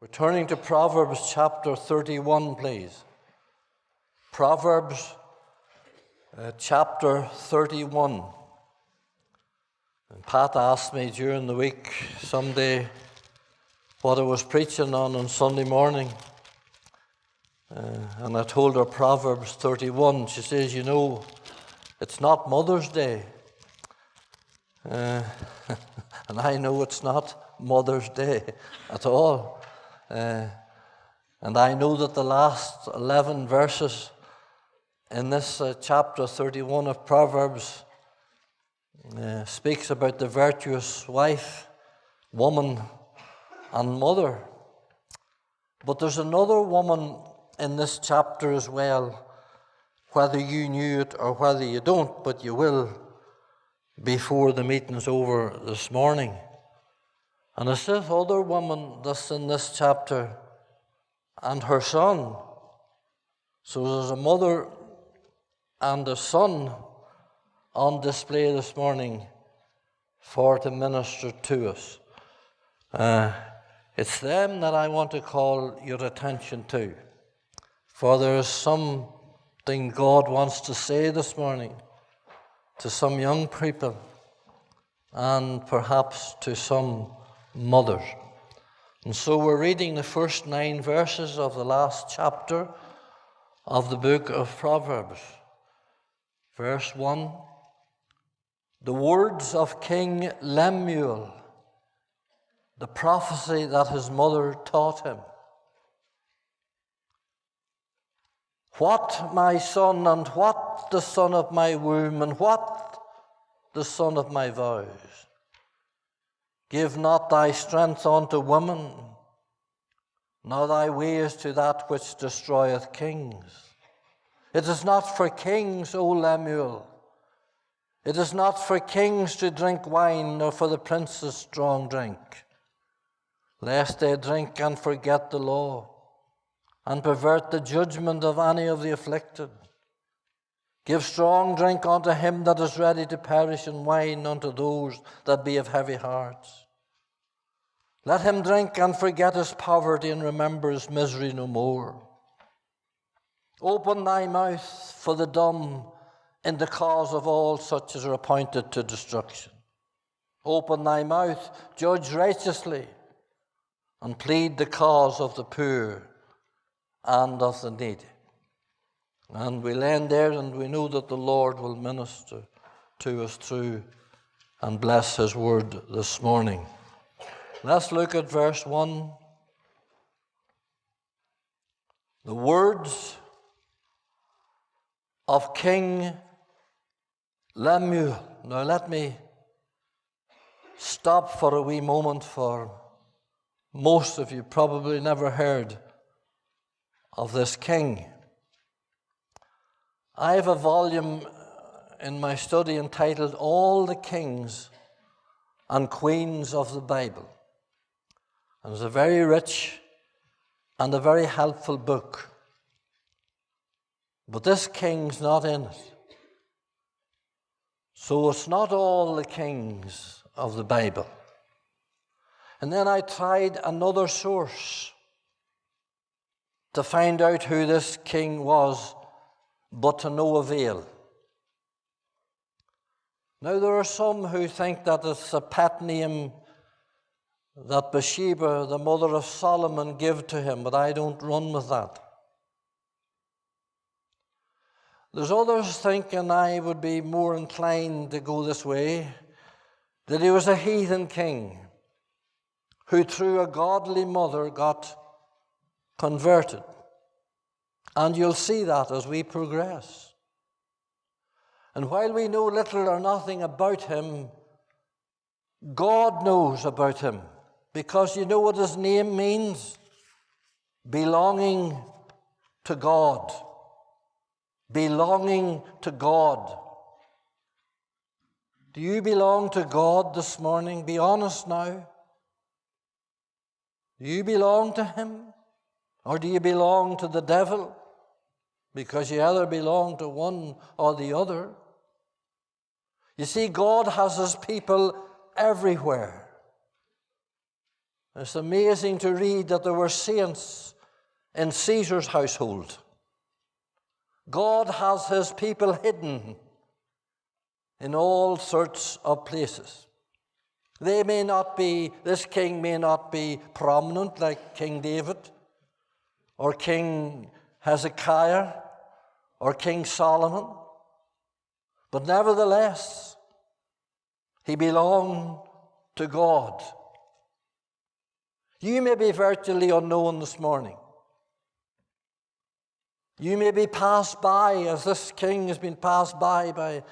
We're turning to Proverbs chapter 31, please. Proverbs chapter 31. And Pat asked me during the week, Sunday, what I was preaching on Sunday morning. And I told her Proverbs 31. She says, you know, it's not Mother's Day. And I know it's not Mother's Day at all. And I know that the last 11 verses in this chapter 31 of Proverbs speaks about the virtuous wife, woman, and mother. But there's another woman in this chapter as well, whether you knew it or whether you don't, but you will before the meeting's over this morning. And it's this other woman that's in this chapter and her son. So there's a mother and a son on display this morning for to minister to us. It's them that I want to call your attention to. For there is something God wants to say this morning to some young people and perhaps to some mothers. And so we're reading the first 9 verses of the last chapter of the book of Proverbs. Verse 1, the words of King Lemuel, the prophecy that his mother taught him. What, my son, and what the son of my womb, and what the son of my vows? Give not thy strength unto women, nor thy ways to that which destroyeth kings. It is not for kings, O Lemuel. It is not for kings to drink wine, nor for the princes strong drink, lest they drink and forget the law, and pervert the judgment of any of the afflicted. Give strong drink unto him that is ready to perish, and wine unto those that be of heavy hearts. Let him drink and forget his poverty, and remember his misery no more. Open thy mouth for the dumb in the cause of all such as are appointed to destruction. Open thy mouth, judge righteously, and plead the cause of the poor and of the needy. And we'll end there, and we know that the Lord will minister to us through and bless his word this morning. Let's look at verse 1. The words of King Lemuel. Now let me stop for a wee moment, for most of you probably never heard of this king. I have a volume in my study entitled All the Kings and Queens of the Bible. And it's a very rich and a very helpful book. But this king's not in it. So it's not all the kings of the Bible. And then I tried another source to find out who this king was, but to no avail. Now there are some who think that it's a pet name that Bathsheba, the mother of Solomon, gave to him, but I don't run with that. There's others think, and I would be more inclined to go this way, that he was a heathen king who through a godly mother got converted. And you'll see that as we progress. And while we know little or nothing about him, God knows about him. Because you know what his name means? Belonging to God. Belonging to God. Do you belong to God this morning? Be honest now. Do you belong to him? Or do you belong to the devil? Because you either belong to one or the other. You see, God has his people everywhere. It's amazing to read that there were saints in Caesar's household. God has his people hidden in all sorts of places. This king may not be prominent like King David or King Hezekiah or King Solomon, but nevertheless, he belonged to God. You may be virtually unknown this morning. You may be passed by, as this king has been passed by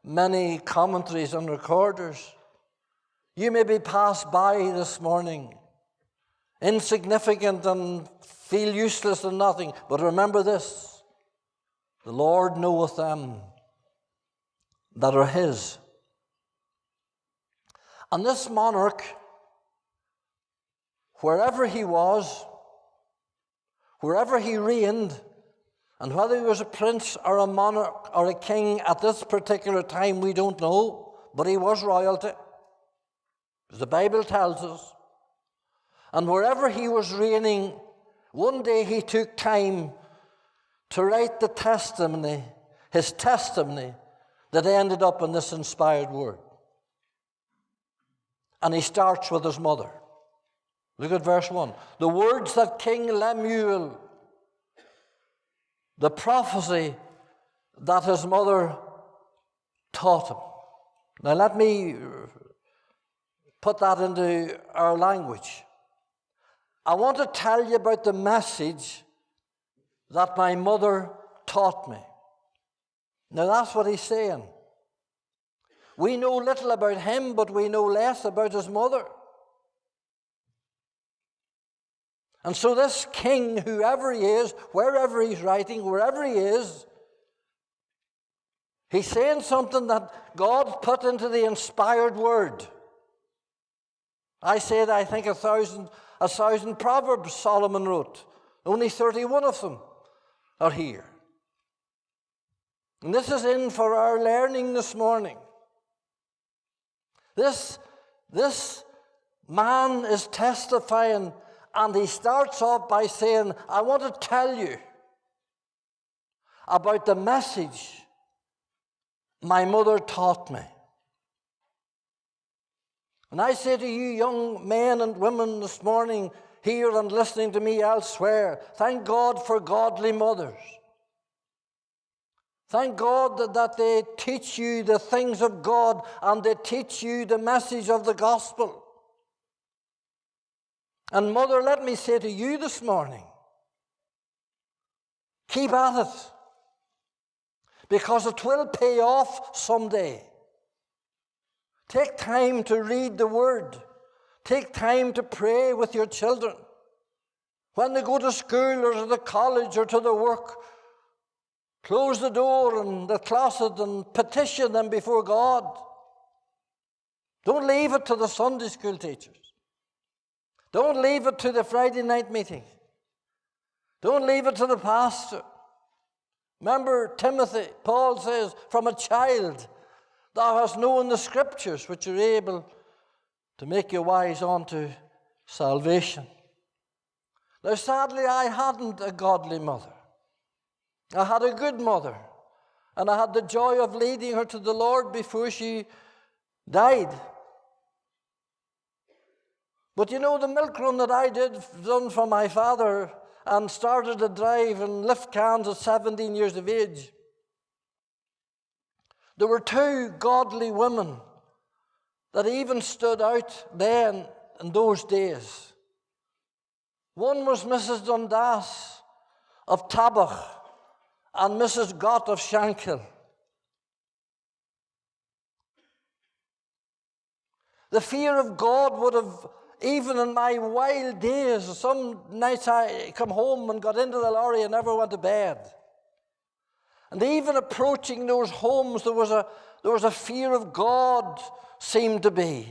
many commentaries and recorders. You may be passed by this morning, insignificant and feel useless and nothing. But remember this, the Lord knoweth them that are his. And this monarch, wherever he was, wherever he reigned, and whether he was a prince or a monarch or a king at this particular time, we don't know, but he was royalty, as the Bible tells us. And wherever he was reigning, one day he took time to write the testimony, his testimony, that ended up in this inspired word. And he starts with his mother. Look at verse 1. The words that King Lemuel, the prophecy that his mother taught him. Now let me put that into our language. I want to tell you about the message that my mother taught me. Now that's what he's saying. We know little about him, but we know less about his mother. And so this king, whoever he is, wherever he's writing, wherever he is, he's saying something that God put into the inspired word. I said, I think a thousand Proverbs Solomon wrote. Only 31 of them are here. And this is in for our learning this morning. This man is testifying, and he starts off by saying, I want to tell you about the message my mother taught me. And I say to you young men and women this morning, here and listening to me elsewhere, thank God for godly mothers. Thank God that they teach you the things of God and they teach you the message of the gospel. And mother, let me say to you this morning, keep at it, because it will pay off someday. Take time to read the Word. Take time to pray with your children. When they go to school or to the college or to the work, close the door and the closet and petition them before God. Don't leave it to the Sunday school teachers. Don't leave it to the Friday night meeting. Don't leave it to the pastor. Remember Timothy, Paul says, from a child thou hast known the scriptures which are able to make you wise unto salvation. Now sadly I hadn't a godly mother. I had a good mother, and I had the joy of leading her to the Lord before she died. But you know, the milk run that I done for my father and started to drive and lift cans at 17 years of age, there were two godly women that even stood out then in those days. One was Mrs. Dundas of Tabach and Mrs. Gott of Shankill. The fear of God would have, even in my wild days, some nights I come home and got into the lorry and never went to bed. And even approaching those homes, there was a fear of God, seemed to be.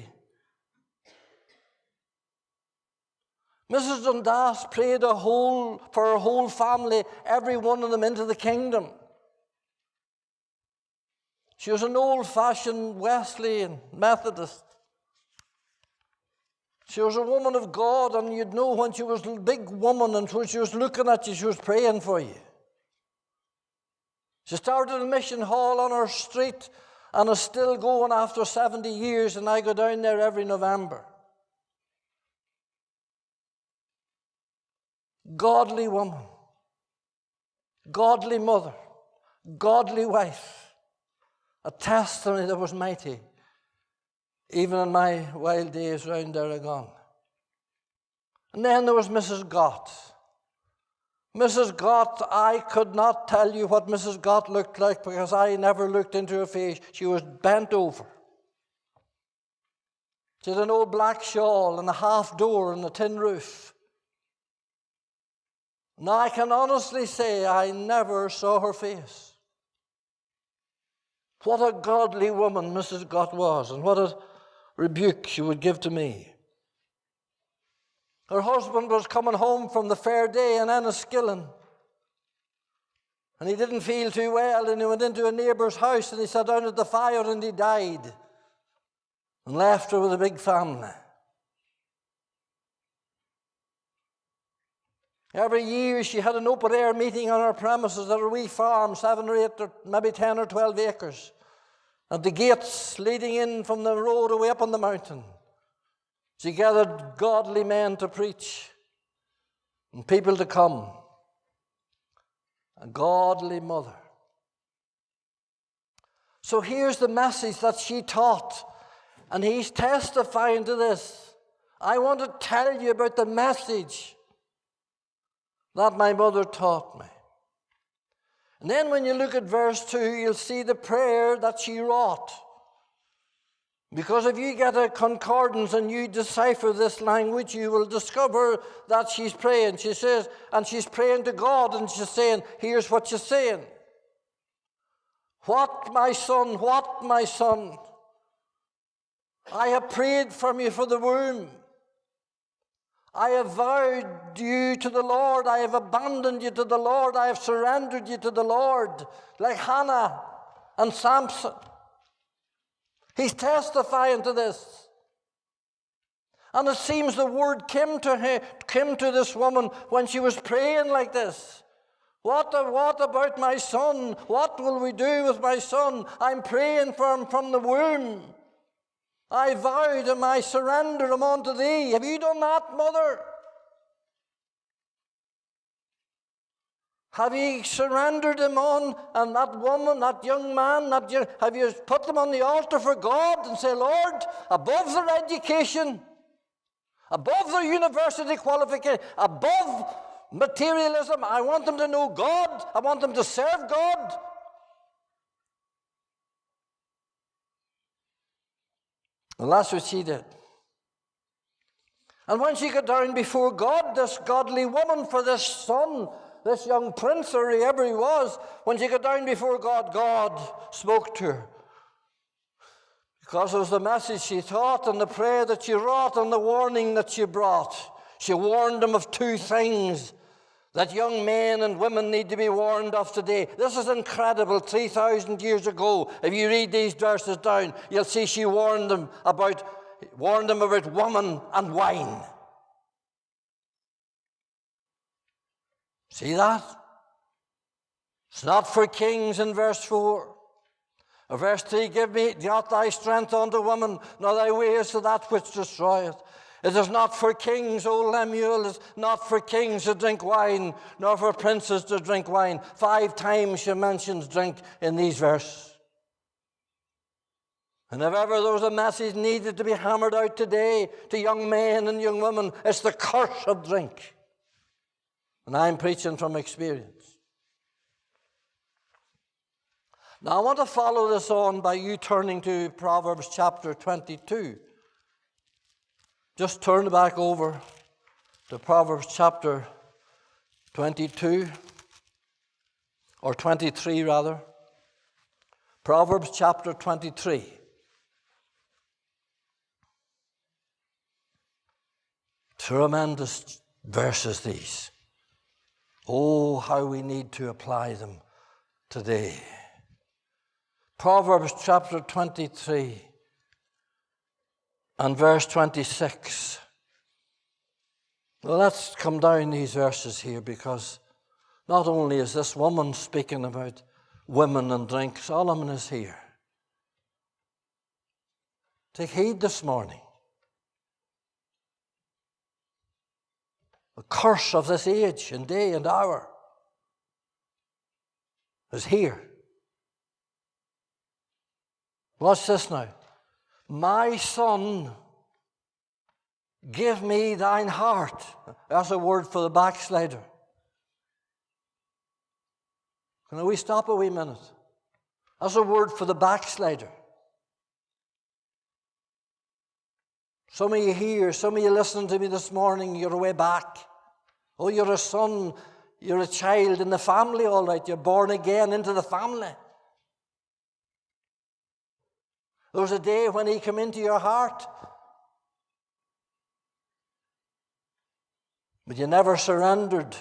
Mrs. Dundas prayed for her whole family, every one of them into the kingdom. She was an old-fashioned Wesleyan Methodist. She was a woman of God, and you'd know when she was a big woman and when she was looking at you, she was praying for you. She started a mission hall on her street and is still going after 70 years, and I go down there every November. Godly woman, godly mother, godly wife, a testimony that was mighty, even in my wild days round there agone. And then there was Mrs. Gott. Mrs. Gott, I could not tell you what Mrs. Gott looked like because I never looked into her face. She was bent over. She had an old black shawl and a half door and a tin roof. Now I can honestly say I never saw her face. What a godly woman Mrs. Gott was, and what a rebuke she would give to me. Her husband was coming home from the fair day in Enniskillen, and he didn't feel too well, and he went into a neighbour's house and he sat down at the fire and he died and left her with a big family. Every year she had an open-air meeting on her premises at a wee farm, 7 or 8 or maybe 10 or 12 acres, at the gates leading in from the road away up on the mountain. She gathered godly men to preach and people to come. A godly mother. So here's the message that she taught, and he's testifying to this. I want to tell you about the message that my mother taught me. And then when you look at verse 2, you'll see the prayer that she wrought. Because if you get a concordance and you decipher this language, you will discover that she's praying. She says, and she's praying to God, and she's saying, here's what she's saying. What, my son, I have prayed from you for the womb. I have vowed you to the Lord. I have abandoned you to the Lord. I have surrendered you to the Lord, like Hannah and Samson. He's testifying to this. And it seems the word came to this woman when she was praying like this. What about my son? What will we do with my son? I'm praying for him from the womb. I vowed him, I surrender him unto thee. Have you done that, mother? Have you surrendered him on, and that woman, that young man, have you put them on the altar for God and say, Lord, above their education, above their university qualification, above materialism, I want them to know God. I want them to serve God. Well, that's what she did. And when she got down before God, this godly woman for this son, this young prince, or whoever he was, when she got down before God, God spoke to her. Because it was the message she taught and the prayer that she wrought and the warning that she brought. She warned them of two things that young men and women need to be warned of today. This is incredible. 3,000 years ago, if you read these verses down, you'll see she warned them about woman and wine. See that? It's not for kings in verse 4. Or verse 3, give me not thy strength unto woman, nor thy ways to that which destroyeth. It is not for kings, O Lemuel, it is not for kings to drink wine, nor for princes to drink wine. 5 times she mentions drink in these verses. And if ever there was a message needed to be hammered out today to young men and young women, it's the curse of drink. And I'm preaching from experience. Now I want to follow this on by you turning to Proverbs chapter 22. Just turn back over to Proverbs chapter 22, or 23 rather. Proverbs chapter 23. Tremendous verses these. Oh, how we need to apply them today. Proverbs chapter 23 and verse 26. Well, let's come down these verses here, because not only is this woman speaking about women and drink, Solomon is here. Take heed this morning. The curse of this age and day and hour is here. Watch this now. My son, give me thine heart. That's a word for the backslider. Can we stop a wee minute? That's a word for the backslider. Some of you here, some of you listening to me this morning, you're way back. Oh, you're a son, you're a child in the family, all right. You're born again into the family. There was a day when he came into your heart, but you never surrendered.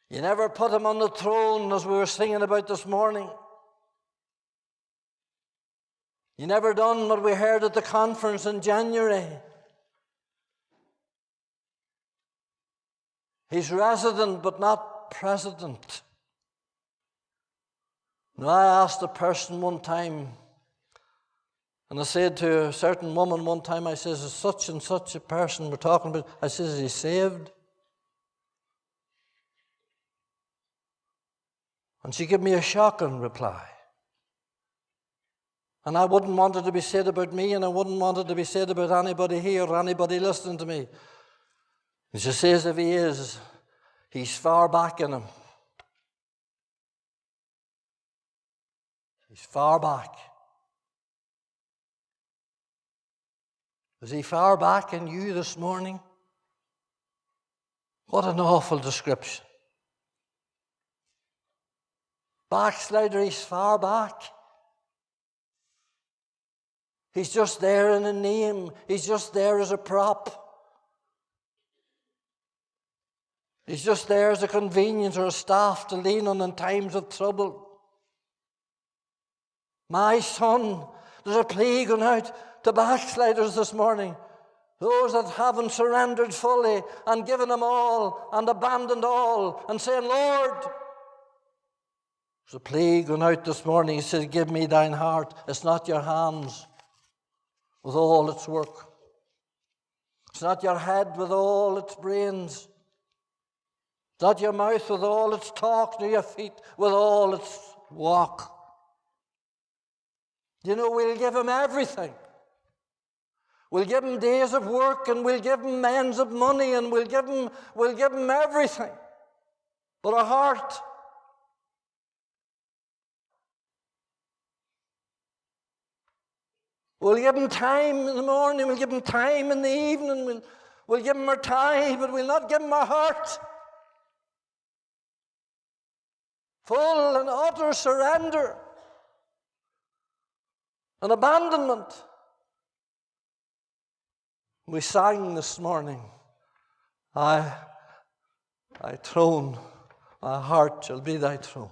You never put him on the throne, as we were singing about this morning. You never done what we heard at the conference in January. He's resident but not president. Now, I asked a person one time, and I said to a certain woman one time, I says, is such and such a person we're talking about, I says, is he saved? And she gave me a shocking reply. And I wouldn't want it to be said about me, and I wouldn't want it to be said about anybody here or anybody listening to me. And she says, if he is, he's far back in him. He's far back. Is he far back in you this morning? What an awful description. Backslider, he's far back. He's just there in a name. He's just there as a prop. He's just there as a convenience or a staff to lean on in times of trouble. My son, there's a plea going out to backsliders this morning. Those that haven't surrendered fully and given them all and abandoned all and saying, Lord, there's a plea going out this morning. He says, give me thine heart. It's not your hands with all its work. It's not your head with all its brains. It's not your mouth with all its talk, nor your feet with all its walk. You know, we'll give him everything. We'll give him days of work, and we'll give him ends of money, and we'll give him everything. But a heart, we'll give him time in the morning, we'll give him time in the evening, we'll give him our time, but we'll not give him our heart. Full and utter surrender and abandonment. We sang this morning, thy throne, my heart shall be thy throne.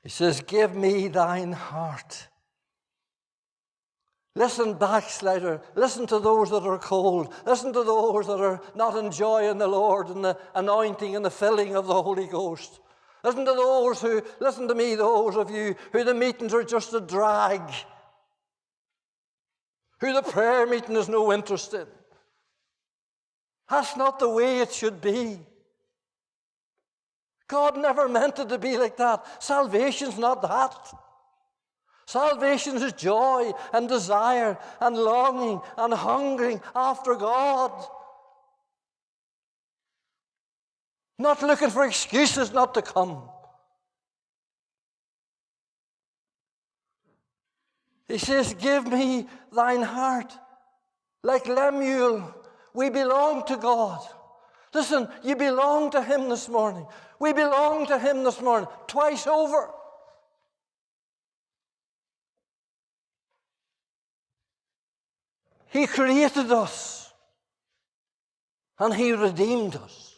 He says, give me thine heart. Listen, backslider. Listen to those that are cold. Listen to those that are not enjoying the Lord and the anointing and the filling of the Holy Ghost. Listen to me, those of you who the meetings are just a drag, who the prayer meeting is no interest in. That's not the way it should be. God never meant it to be like that. Salvation's not that. Salvation is joy and desire and longing and hungering after God. Not looking for excuses not to come. He says, give me thine heart. Like Lemuel, we belong to God. Listen, you belong to him this morning. We belong to him this morning, twice over. He created us, and he redeemed us.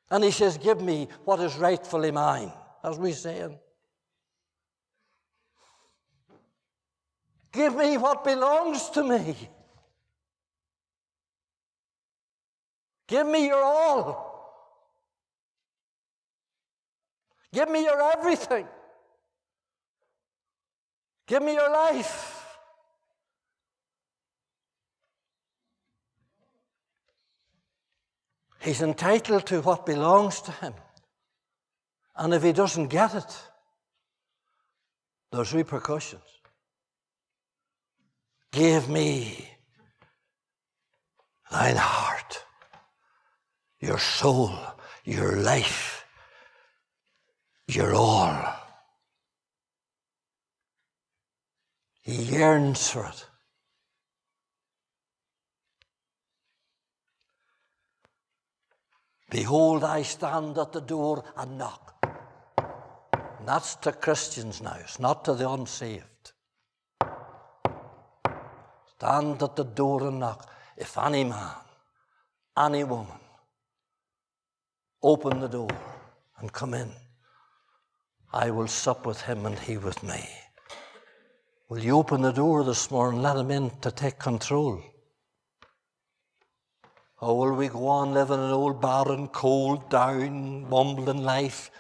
And he says, give me what is rightfully mine, as we say. Give me what belongs to me. Give me your all. Give me your everything. Give me your life. He's entitled to what belongs to him. And if he doesn't get it, there's repercussions. Give me thine heart, your soul, your life, your all. He yearns for it. Behold, I stand at the door and knock. And that's to Christians now. It's not to the unsaved. Stand at the door and knock. If any man, any woman, open the door and come in, I will sup with him and he with me. Will you open the door this morning and let him in to take control? Or will we go on living an old, barren, cold, down, mumbling life?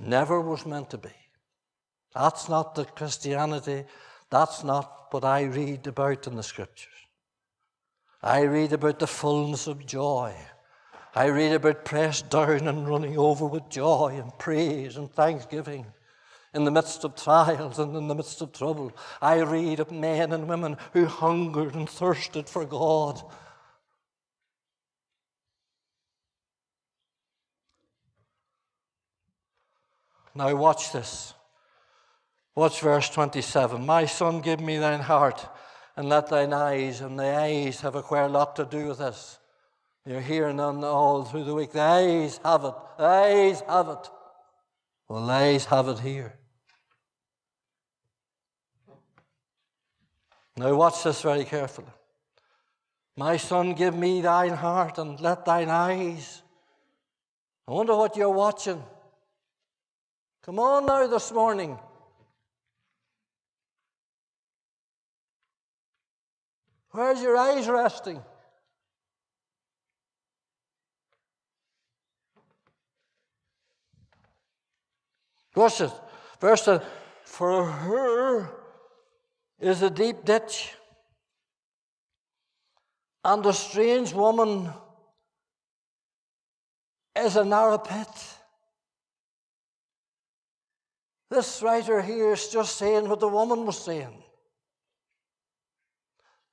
Never was meant to be. That's not the Christianity. That's not what I read about in the Scriptures. I read about the fullness of joy. I read about pressed down and running over with joy and praise and thanksgiving in the midst of trials and in the midst of trouble. I read of men and women who hungered and thirsted for God. Now watch this. Watch verse 27. My son, give me thine heart, and let thine eyes, and the eyes have a queer lot to do with this. You're hearing on all through the week, the eyes have it, the eyes have it. Well, the eyes have it here. Now watch this very carefully. My son, give me thine heart, and let thine eyes. I wonder what you're watching. Come on now this morning. Where's your eyes resting? Watch it. Verse 10. For her is a deep ditch, and a strange woman is a narrow pit. This writer here is just saying what the woman was saying.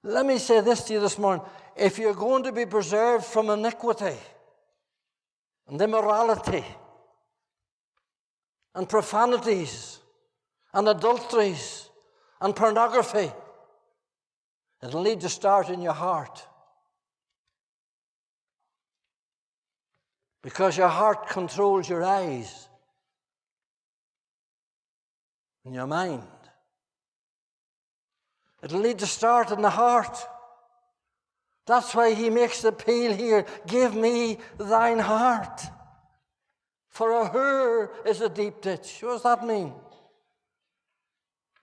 Let me say this to you this morning. If you're going to be preserved from iniquity and immorality and profanities and adulteries and pornography, it'll need to start in your heart. Because your heart controls your eyes and your mind. It'll need to start in the heart. That's why he makes the appeal here. Give me thine heart. For a her is a deep ditch. What does that mean?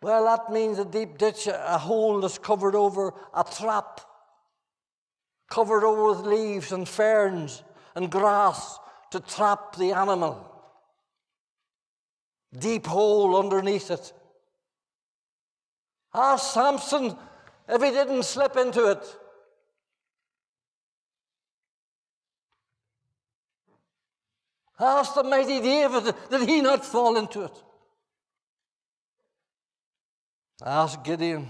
Well, that means a deep ditch, a hole that's covered over, a trap, covered over with leaves and ferns and grass to trap the animal. Deep hole underneath it. Ask Samson if he didn't slip into it. Ask the mighty David, did he not fall into it? Ask Gideon.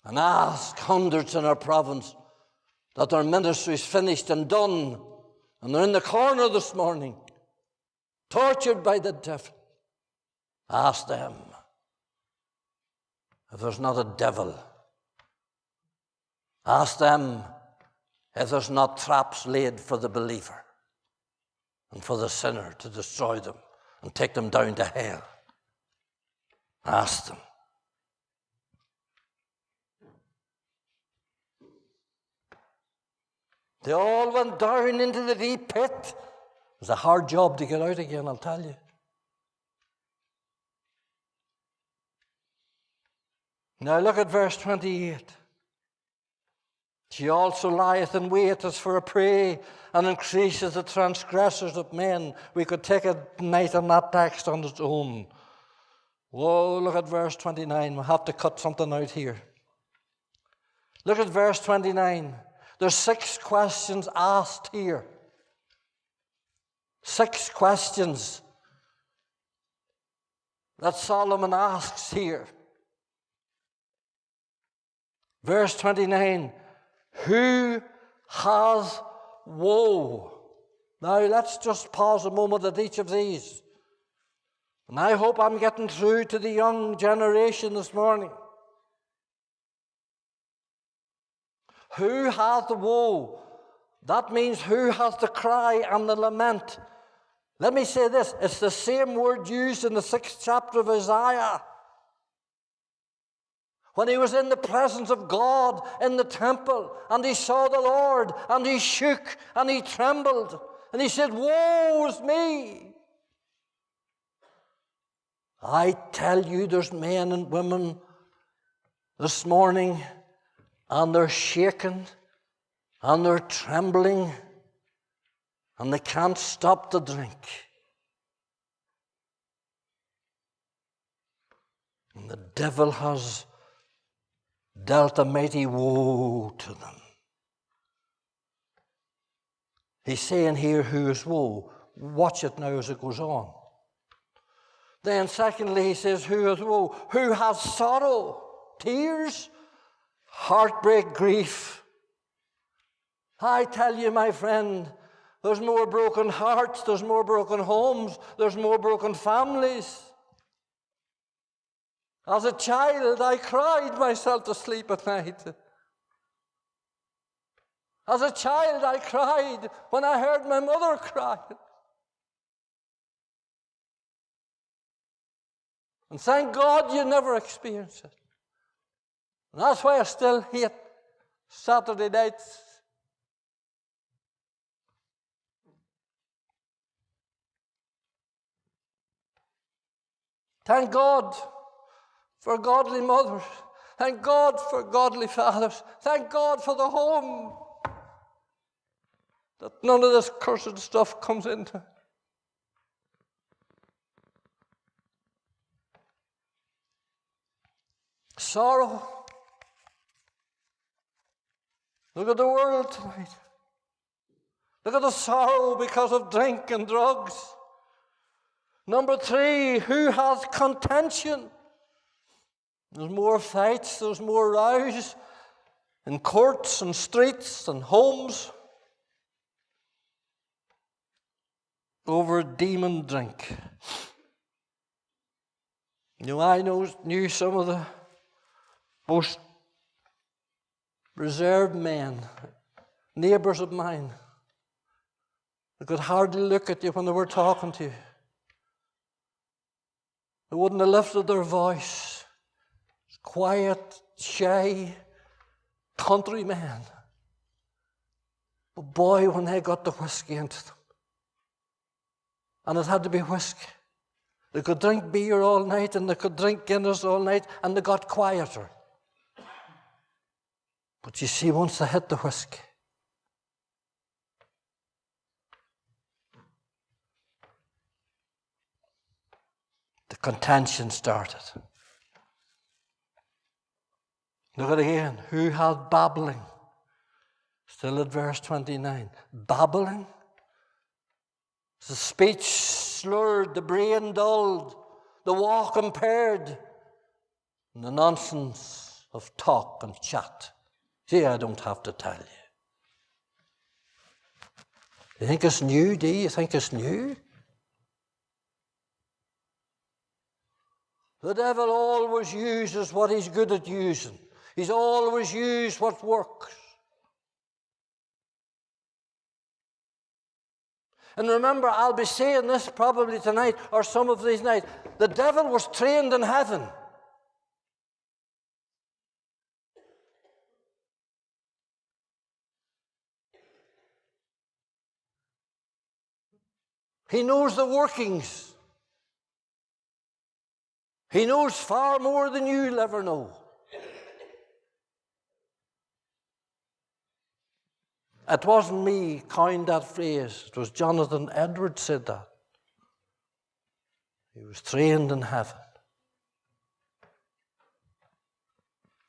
And ask hundreds in our province that their ministry is finished and done, and they're in the corner this morning, tortured by the devil. Ask them if there's not a devil. Ask them if there's not traps laid for the believer and for the sinner to destroy them and take them down to hell. Ask them. They all went down into the deep pit. It's a hard job to get out again, I'll tell you. Now look at verse 28. She also lieth in wait as for a prey, and increases the transgressors of men. We could take a night on that text on its own. Whoa, look at verse 29. We'll have to cut something out here. Look at verse 29. There's 6 questions asked here. 6 questions that Solomon asks here. Verse 29. Who has woe? Now let's just pause a moment at each of these. And I hope I'm getting through to the young generation this morning. Who hath the woe? That means who has the cry and the lament. Let me say this. It's the same word used in the 6th chapter of Isaiah. When he was in the presence of God in the temple, and he saw the Lord, and he shook, and he trembled, and he said, woe is me. I tell you, there's men and women this morning, and they're shaking, and they're trembling, and they can't stop the drink. And the devil has dealt a mighty woe to them. He's saying here, who is woe? Watch it now as it goes on. Then secondly, he says, who is woe? Who has sorrow, tears, heartbreak, grief? I tell you, my friend, there's more broken hearts, there's more broken homes, there's more broken families. As a child, I cried myself to sleep at night. As a child, I cried when I heard my mother cry. And thank God you never experienced it. And that's why I still hate Saturday nights. Thank God for godly mothers. Thank God for godly fathers. Thank God for the home that none of this cursed stuff comes into. Sorrow. Look at the world tonight. Look at the sorrow because of drink and drugs. Number 3, who has contention? There's more fights, there's more rows in courts and streets and homes over demon drink. You know, I knew some of the most reserved men, neighbours of mine. They could hardly look at you when they were talking to you. They wouldn't have lifted their voice. Quiet, shy, country men. But boy, when they got the whiskey into them, and it had to be whiskey. They could drink beer all night, and they could drink Guinness all night, and they got quieter. But you see, once they hit the whiskey, the contention started. Look at it again. Who had babbling? Still at verse 29. Babbling? The speech slurred, the brain dulled, the walk impaired, and the nonsense of talk and chat. See, I don't have to tell you. You think it's new, do you? You think it's new? The devil always uses what he's good at using. He's always used what works. And remember, I'll be saying this probably tonight or some of these nights. The devil was trained in heaven. He knows the workings. He knows far more than you'll ever know. It wasn't me coined that phrase. It was Jonathan Edwards said that. He was trained in heaven.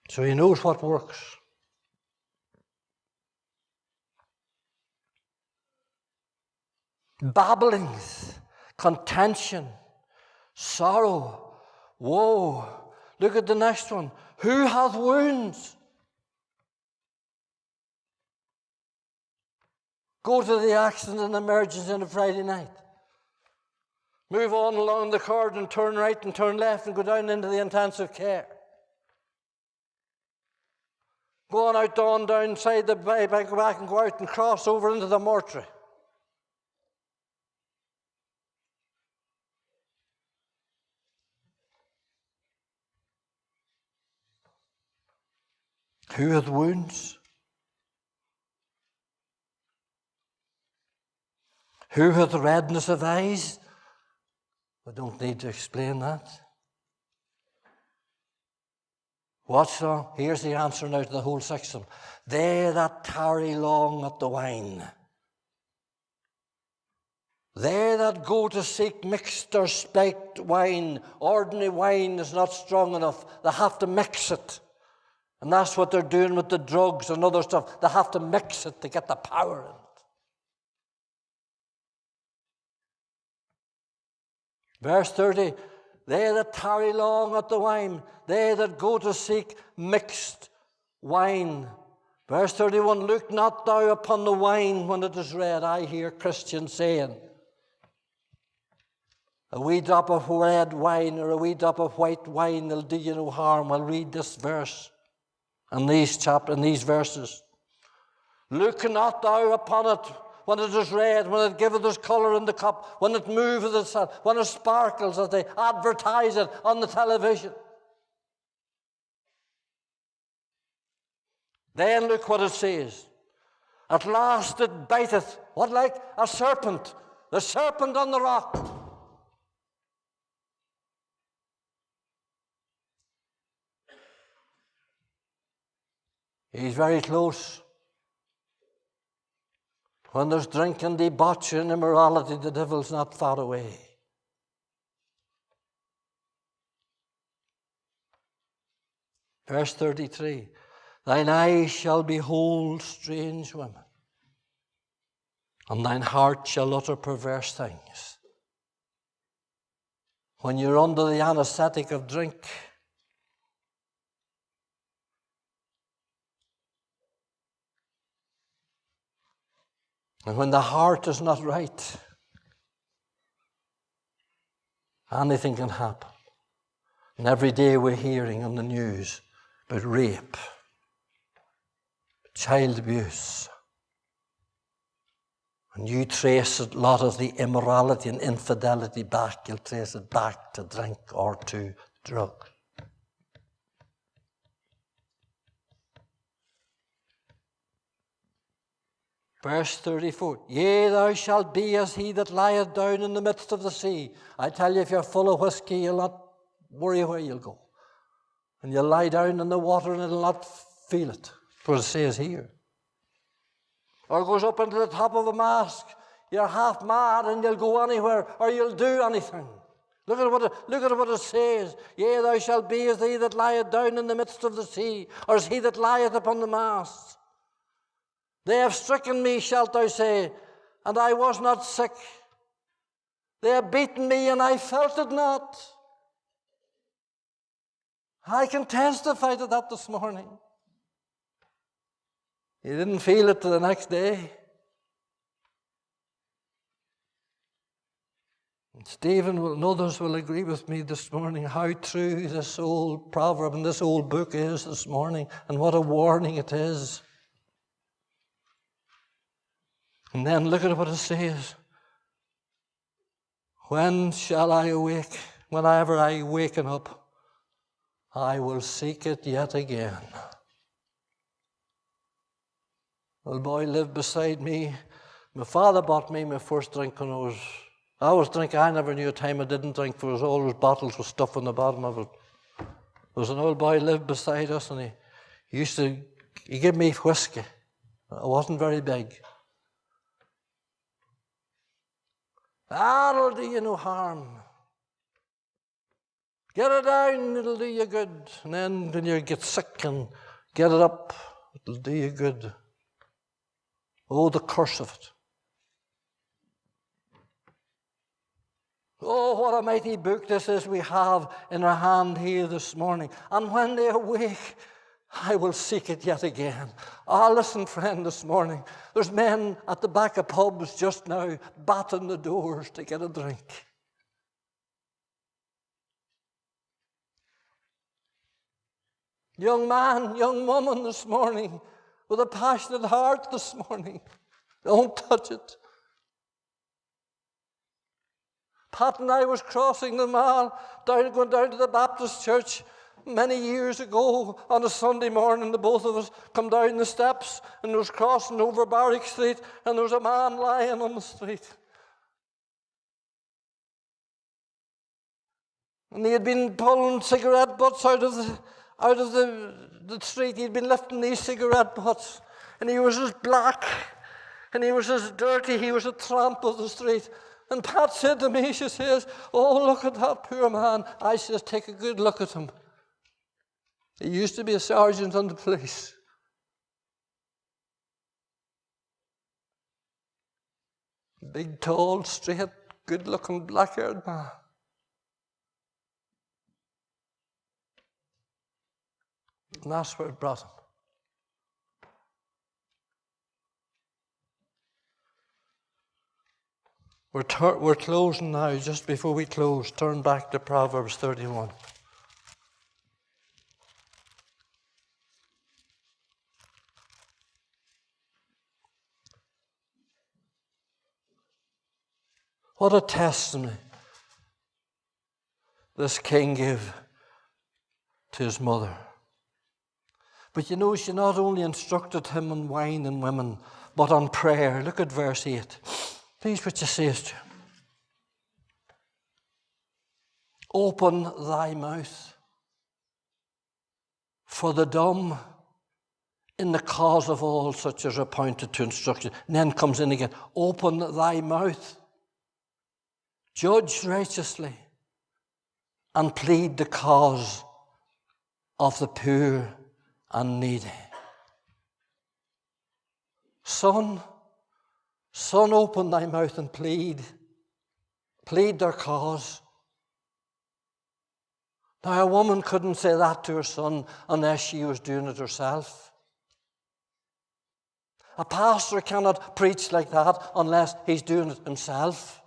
So he knows what works. Babblings, contention, sorrow, woe. Look at the next one. Who hath wounds? Go to the accident and emergency on a Friday night. Move on along the corridor and turn right and turn left and go down into the intensive care. Go on out downside the bay, go back and go out and cross over into the mortuary. Who hath wounds? Who hath redness of eyes? I don't need to explain that. Watch now. Here's the answer now to the whole section. They that tarry long at the wine. They that go to seek mixed or spiked wine. Ordinary wine is not strong enough. They have to mix it. And that's what they're doing with the drugs and other stuff. They have to mix it to get the power in it. Verse 30, they that tarry long at the wine, they that go to seek mixed wine. Verse 31, look not thou upon the wine when it is red. I hear Christians saying, a wee drop of red wine or a wee drop of white wine will do you no harm. I'll read this verse and these verses. Look not thou upon it when it is red, when it giveth us colour in the cup, when it moveth itself, when it sparkles as they advertise it on the television. Then look what it says. At last it biteth, what like? A serpent. The serpent on the rock. He's very close. When there's drinking, debauchery, and immorality, the devil's not far away. Verse 33, thine eyes shall behold strange women, and thine heart shall utter perverse things. When you're under the anesthetic of drink, and when the heart is not right, anything can happen. And every day we're hearing on the news about rape, child abuse. When you trace a lot of the immorality and infidelity back, you'll trace it back to drink or to drug. Verse 34, yea, thou shalt be as he that lieth down in the midst of the sea. I tell you, if you're full of whiskey, you'll not worry where you'll go. And you'll lie down in the water and it'll not feel it. That's what it says here. Or goes up into the top of a mast. You're half mad and you'll go anywhere or you'll do anything. Look at what it says. Yea, thou shalt be as he that lieth down in the midst of the sea, or as he that lieth upon the mast. They have stricken me, shalt thou say, and I was not sick. They have beaten me, and I felt it not. I can testify to that this morning. You didn't feel it the next day. And Stephen and others will agree with me this morning how true this old proverb and this old book is this morning, and what a warning it is. And then look at what it says. When shall I awake? Whenever I waken up, I will seek it yet again. A boy lived beside me. My father bought me my first drink when I was I always drink. I never knew a time I didn't drink. There was always bottles with stuff on the bottom of it. There was an old boy lived beside us, and he gave me whiskey. It wasn't very big. That'll do you no harm. Get it down, it'll do you good. And then when you get sick and get it up, it'll do you good. Oh, the curse of it. Oh, what a mighty book this is we have in our hand here this morning. And when they awake, I will seek it yet again. Listen, friend, this morning, there's men at the back of pubs just now batting the doors to get a drink. Young man, young woman this morning, with a passionate heart this morning, don't touch it. Pat and I was crossing the mall, going down to the Baptist church many years ago on a Sunday morning. The both of us come down the steps and was crossing over Barrack Street, and there was a man lying on the street. And he had been pulling cigarette butts out of the street. He'd been lifting these cigarette butts, and he was as black, and he was as dirty. He was a tramp of the street. And Pat said to me, she says, "Oh, look at that poor man." I says, "Take a good look at him. He used to be a sergeant on the police." Big, tall, straight, good-looking, black-haired man. And that's where it brought him. We're closing now. Just before we close, turn back to Proverbs 31. What a testimony this king gave to his mother. But you know, she not only instructed him on wine and women, but on prayer. Look at verse 8. Please what she says to him. "Open thy mouth for the dumb in the cause of all such as are appointed to instruction." And then comes in again. "Open thy mouth. Judge righteously and plead the cause of the poor and needy." Son, open thy mouth and plead their cause. Now, a woman couldn't say that to her son unless she was doing it herself. A pastor cannot preach like that unless he's doing it himself.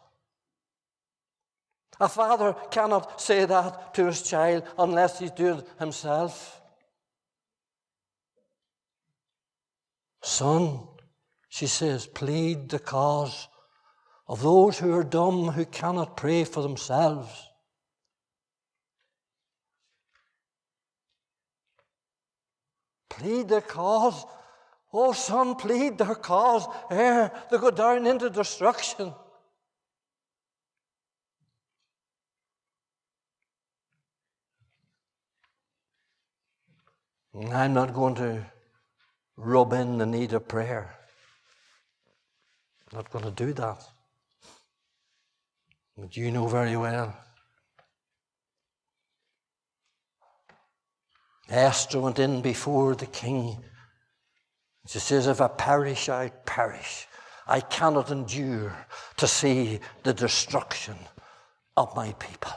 A father cannot say that to his child unless he's doing it himself. Son, she says, plead the cause of those who are dumb, who cannot pray for themselves. Plead their cause. Oh, son, plead their cause ere they go down into destruction. I'm not going to rub in the need of prayer. I'm not going to do that. But you know very well. Esther went in before the king. She says, "If I perish, I perish. I cannot endure to see the destruction of my people."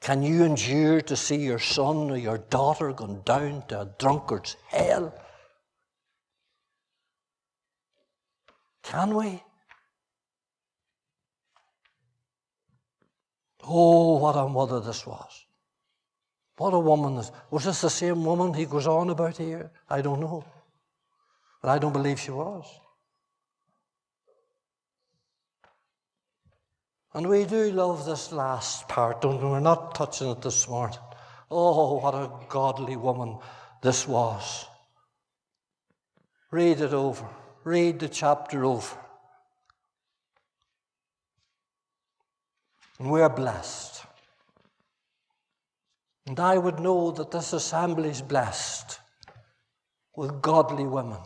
Can you endure to see your son or your daughter going down to a drunkard's hell? Can we? Oh, what a mother this was. What a woman this. Was this the same woman he goes on about here? I don't know. But I don't believe she was. And we do love this last part, don't we? We're not touching it this morning. Oh, what a godly woman this was. Read it over. Read the chapter over. And we're blessed. And I would know that this assembly is blessed with godly women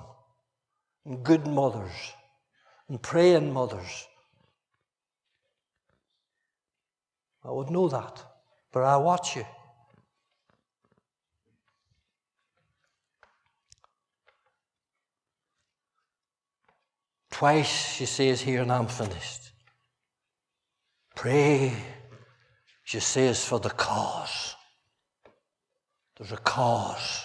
and good mothers and praying mothers. I would know that, but I watch you. Twice she says here, and I'm finished. Pray, she says, for the cause. There's a cause.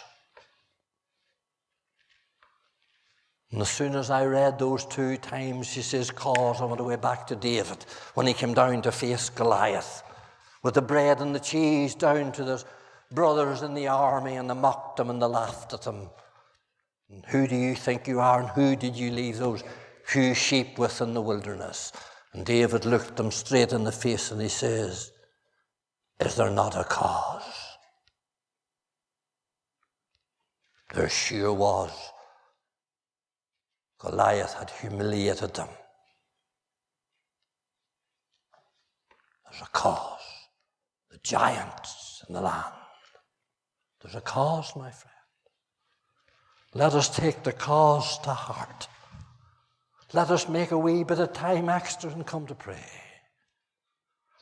And as soon as I read those 2 times, she says, cause, I went away back to David when he came down to face Goliath with the bread and the cheese down to his brothers in the army, and they mocked him and they laughed at him. And who do you think you are, and who did you leave those few sheep with in the wilderness? And David looked them straight in the face and he says, is there not a cause? There sure was. Goliath had humiliated them. There's a cause. The giants in the land. There's a cause, my friend. Let us take the cause to heart. Let us make a wee bit of time extra and come to pray.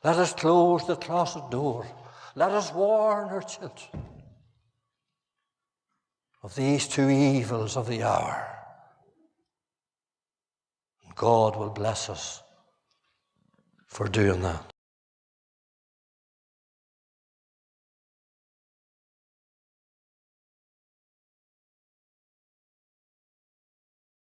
Let us close the closet door. Let us warn our children of these 2 evils of the hour. God will bless us for doing that.